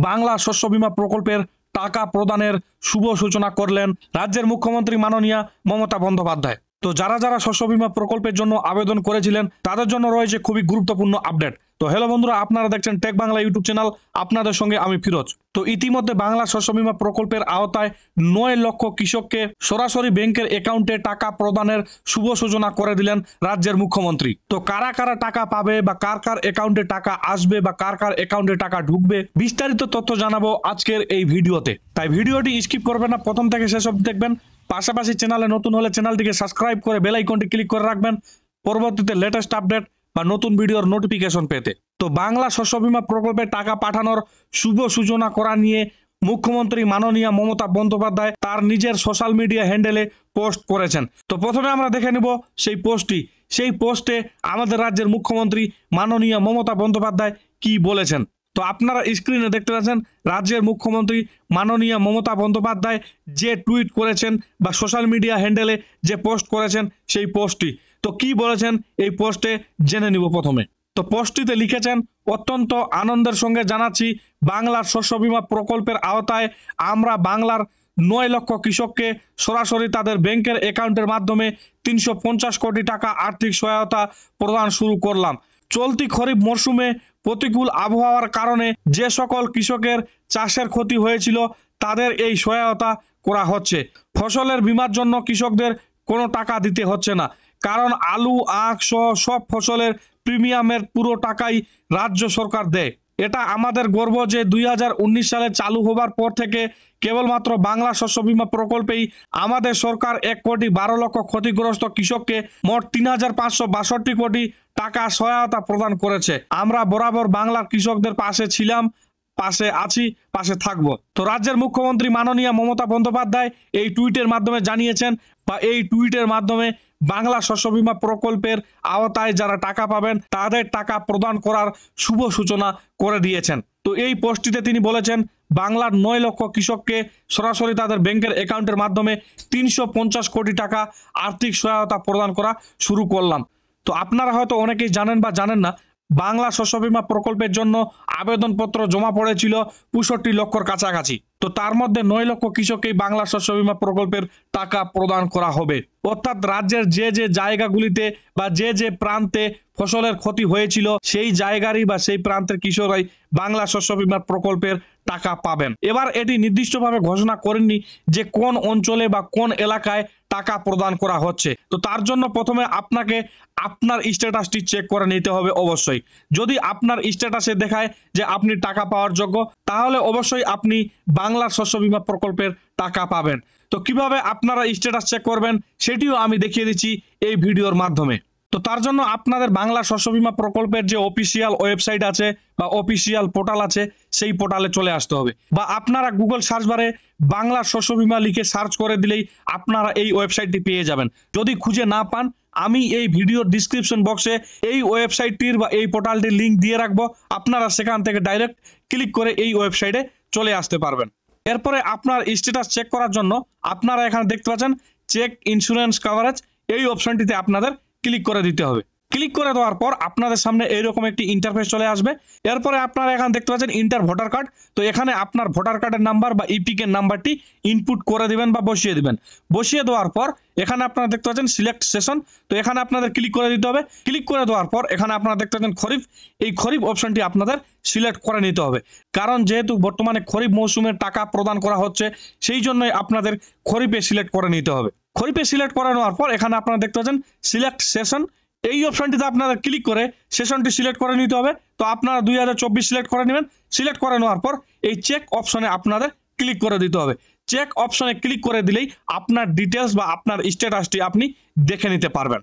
বাংলা শস্য বীমা প্রকল্পের টাকা প্রদানের শুভ সূচনা করলেন রাজ্যের মুখ্যমন্ত্রী মাননীয়া মমতা বন্দ্যোপাধ্যায়। তো যারা যারা শস্য বীমা প্রকল্পের জন্য আবেদন করেছিলেন তাদের জন্য রয়েছে খুবই গুরুত্বপূর্ণ আপডেট। তো হ্যালো বন্ধুরা, আপনারা দেখছেন টেক বাংলা ইউটিউব চ্যানেল, আপনাদের সঙ্গে আমি ফিরোজ। তো ইতিমধ্যে বাংলা শস্য বীমা প্রকল্পের আওতায় 9 লক্ষ কৃষককে সরাসরি ব্যাংকের অ্যাকাউন্টে টাকা প্রদানের শুভ সূচনা করে দিলেন রাজ্যের মুখ্যমন্ত্রী। তো কারা কারা টাকা পাবে বা কার কার অ্যাকাউন্টে টাকা আসবে বা কার কার অ্যাকাউন্টে টাকা ঢুকবে, বিস্তারিত তথ্য জানাবো আজকের এই ভিডিওতে। তাই ভিডিওটি স্কিপ করবেন না, প্রথম থেকে শেষ অবধি দেখবেন। পাশাপাশি চ্যানেলে নতুন হলে চ্যানেলটিকে সাবস্ক্রাইব করে বেল আইকনটি ক্লিক করে রাখবেন পরবর্তীতে লেটেস্ট আপডেট বা নতুন ভিডিওর নোটিফিকেশন পেতে। তো বাংলা শস্য বীমা প্রকল্পে টাকা পাঠানোর শুভ সূচনা করা নিয়ে মুখ্যমন্ত্রী মাননীয়া মমতা বন্দ্যোপাধ্যায় তার নিজের সোশ্যাল মিডিয়া হ্যান্ডেলে পোস্ট করেছেন। তো প্রথমে আমরা দেখে নেব সেই পোস্টটি। সেই পোস্টে আমাদের রাজ্যের মুখ্যমন্ত্রী মাননীয়া মমতা বন্দ্যোপাধ্যায় কি বলেছেন। তো আপনারা স্ক্রিনে দেখতে পাচ্ছেন রাজ্যের মুখ্যমন্ত্রী মাননীয়া মমতা বন্দ্যোপাধ্যায় যে টুইট করেছেন বা সোশ্যাল মিডিয়া হ্যান্ডেলে যে পোস্ট করেছেন সেই পোস্টটি। তো কি বলেছেন এই পোস্টে জেনে নিব প্রথমে। তো পোস্টটিতে লিখেছেন, অত্যন্ত আনন্দের সঙ্গে জানাচ্ছি বাংলার শস্য বীমা প্রকল্পের আওতায় আমরা বাংলার 9 লক্ষ কৃষককে সরাসরি তাদের ব্যাংকের অ্যাকাউন্টের মাধ্যমে 350 কোটি টাকা আর্থিক সহায়তা প্রদান শুরু করলাম। চলতি খরিফ মরশুমে প্রতিকূল আবহাওয়ার কারণে যে সকল কৃষকের চাষের ক্ষতি হয়েছিল তাদের এই সহায়তা করা হচ্ছে। ফসলের বীমার জন্য কৃষকদের কোনো টাকা দিতে হচ্ছে না, কারণ আলু আখ সহ সব ফসলের প্রিমিয়ামের পুরো টাকাই রাজ্য সরকার দেয়। এটা আমাদের গর্ব যে 2019 সালে চালু হবার পর থেকে কেবলমাত্র বাংলা শস্য বীমা প্রকল্পেই আমাদের সরকার 1,12 লক্ষ ক্ষতিগ্রস্ত কৃষককে মোট 3,562 কোটি টাকা সহায়তা প্রদান করেছে। আমরা বরাবর বাংলার কৃষকদের পাশে ছিলাম, পাশে আছি, পাশে থাকবো। তো রাজ্যের মুখ্যমন্ত্রী মাননীয়া মমতা বন্দ্যোপাধ্যায় এই টুইটের মাধ্যমে জানিয়েছেন বা এই টুইটের মাধ্যমে বাংলা শস্য বীমা প্রকল্পের আওতায় যারা টাকা পাবেন তাদের টাকা প্রদান করার শুভ সূচনা করে দিয়েছেন। তো এই পোস্টটিতে তিনি বলেছেন, বাংলার 9 লক্ষ কৃষককে সরাসরি তাদের ব্যাংকের অ্যাকাউন্টের মাধ্যমে 350 কোটি টাকা আর্থিক সহায়তা প্রদান করা শুরু করলাম। তো আপনারা হয়তো অনেকেই জানেন বা জানেন না, বাংলা শস্য বীমা প্রকল্পের জন্য আবেদনপত্র জমা পড়েছিল 65 লক্ষর কাছাকাছি। তো তার মধ্যে 9 লক্ষ কৃষককেই বাংলা শস্য বীমা প্রকল্পের টাকা প্রদান করা হবে। অর্থাৎ রাজ্যের যে যে জায়গাগুলিতে বা যে যে প্রান্তে ফসলের ক্ষতি হয়েছিল সেই জায়গারই বা সেই প্রান্তের কৃষকরাই বাংলা শস্য বীমা প্রকল্পের টাকা পাবেন। এবার এটি নির্দিষ্টভাবে ঘোষণা করেননি যে কোন অঞ্চলে বা কোন এলাকায় টাকা প্রদান করা হচ্ছে। তো তার জন্য প্রথমে আপনাকে আপনার স্ট্যাটাসটি চেক করে নিতে হবে। অবশ্যই যদি আপনার স্ট্যাটাসে দেখায় যে আপনি টাকা পাওয়ার যোগ্য, তাহলে অবশ্যই আপনি বাংলার শস্য বীমা প্রকল্পের টাকা পাবেন। তো কিভাবে আপনারা স্ট্যাটাস চেক করবেন সেটিও আমি দেখিয়ে দিচ্ছি এই ভিডিওর মাধ্যমে। তো তার জন্য আপনাদের বাংলা শস্য বীমা প্রকল্পের যে অফিসিয়াল ওয়েবসাইট আছে বা অফিসিয়াল পোর্টাল আছে সেই পোর্টালে চলে আসতে হবে, বা আপনারা গুগল সার্চ বারে বাংলা শস্য বীমা লিখে সার্চ করে দিলেই আপনারা এই ওয়েবসাইটটি পেয়ে যাবেন। যদি খুঁজে না পান, আমি এই ভিডিওর ডিসক্রিপশন বক্সে এই ওয়েবসাইটটির বা এই পোর্টালটির লিঙ্ক দিয়ে রাখবো, আপনারা সেখান থেকে ডাইরেক্ট ক্লিক করে এই ওয়েবসাইটে চলে আসতে পারবেন। এরপরে আপনার স্ট্যাটাস চেক করার জন্য আপনারা এখানে দেখতে পাচ্ছেন চেক ইন্স্যুরেন্স কভারেজ, এই অপশনটিতে আপনাদের ক্লিক করে দিতে হবে। ক্লিক করে দেওয়ার পর আপনাদের সামনে এইরকম একটি ইন্টারফেস চলে আসবে। এরপরে আপনারা এখানে দেখতে পাচ্ছেন ইন্টার ভোটার কার্ড। তো এখানে আপনার ভোটার কার্ডের নাম্বার বা ইপিকের নাম্বারটি ইনপুট করে দিবেন বা বসিয়ে দিবেন। বসিয়ে দেওয়ার পর এখানে আপনারা দেখতে পাচ্ছেন সিলেক্ট সেশন। তো এখানে আপনাদের ক্লিক করে দিতে হবে। ক্লিক করে দেওয়ার পর এখানে আপনারা দেখতে পাচ্ছেন খরিফ, এই খরিফ অপশনটি আপনাদের সিলেক্ট করে নিতে হবে, কারণ যেহেতু বর্তমানে খরিফ মৌসুমের টাকা প্রদান করা হচ্ছে সেই জন্যই আপনাদের খরিফে সিলেক্ট করে নিতে হবে। খরিফে সিলেক্ট করে নেওয়ার পর এখানে আপনারা দেখতে পাচ্ছেন সিলেক্ট সেশন, এই অপশনটিতে আপনাদের ক্লিক করে সেশনটি সিলেক্ট করে নিতে হবে। তো আপনারা 2024 সিলেক্ট করে নেবেন। সিলেক্ট করে নেওয়ার পর এই চেক অপশনে আপনাদের ক্লিক করে দিতে হবে। চেক অপশনে ক্লিক করে দিলেই আপনার ডিটেলস বা আপনার স্ট্যাটাসটি আপনি দেখে নিতে পারবেন।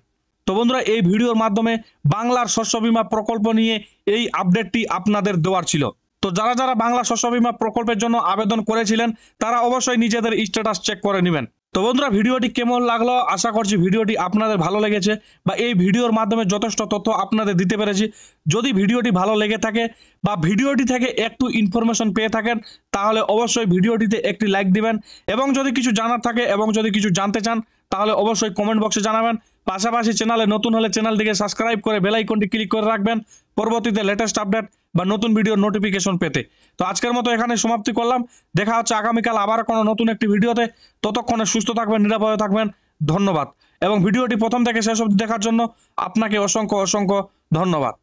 তো বন্ধুরা, এই ভিডিওর মাধ্যমে বাংলার শস্য বীমা প্রকল্প নিয়ে এই আপডেটটি আপনাদের দেওয়ার ছিল। তো যারা যারা বাংলা শস্য বীমা প্রকল্পের জন্য আবেদন করেছিলেন তারা অবশ্যই নিজেদের স্ট্যাটাস চেক করে নেবেন। তো বন্ধুরা, ভিডিওটি কেমন লাগলো, আশা করছি ভিডিওটি আপনাদের ভালো লেগেছে বা এই ভিডিওর মাধ্যমে যথেষ্ট তথ্য আপনাদের দিতে পেরেছি। যদি ভিডিওটি ভালো লেগে থাকে বা ভিডিওটি থেকে একটু ইনফরমেশন পেয়ে থাকেন তাহলে অবশ্যই ভিডিওটিতে একটি লাইক দিবেন, এবং যদি কিছু জানার থাকে এবং যদি কিছু জানতে চান তাহলে অবশ্যই কমেন্ট বক্সে জানাবেন। পাশাপাশি চ্যানেলে নতুন হলে চ্যানেলটিকে সাবস্ক্রাইব করে বেল আইকনটি ক্লিক করে রাখবেন পরবর্তীতে লেটেস্ট আপডেট বা নতুন ভিডিওর নোটিফিকেশন পেতে। তো আজকের মতো এখানে সমাপ্তি করলাম। দেখা হচ্ছে আগামীকাল আবার কোনো নতুন একটি ভিডিওতে। ততক্ষণে সুস্থ থাকবেন, নিরাপদে থাকবেন। ধন্যবাদ। এবং ভিডিওটি প্রথম থেকে শেষ অবধি দেখার জন্য আপনাকে অসংখ্য অসংখ্য ধন্যবাদ।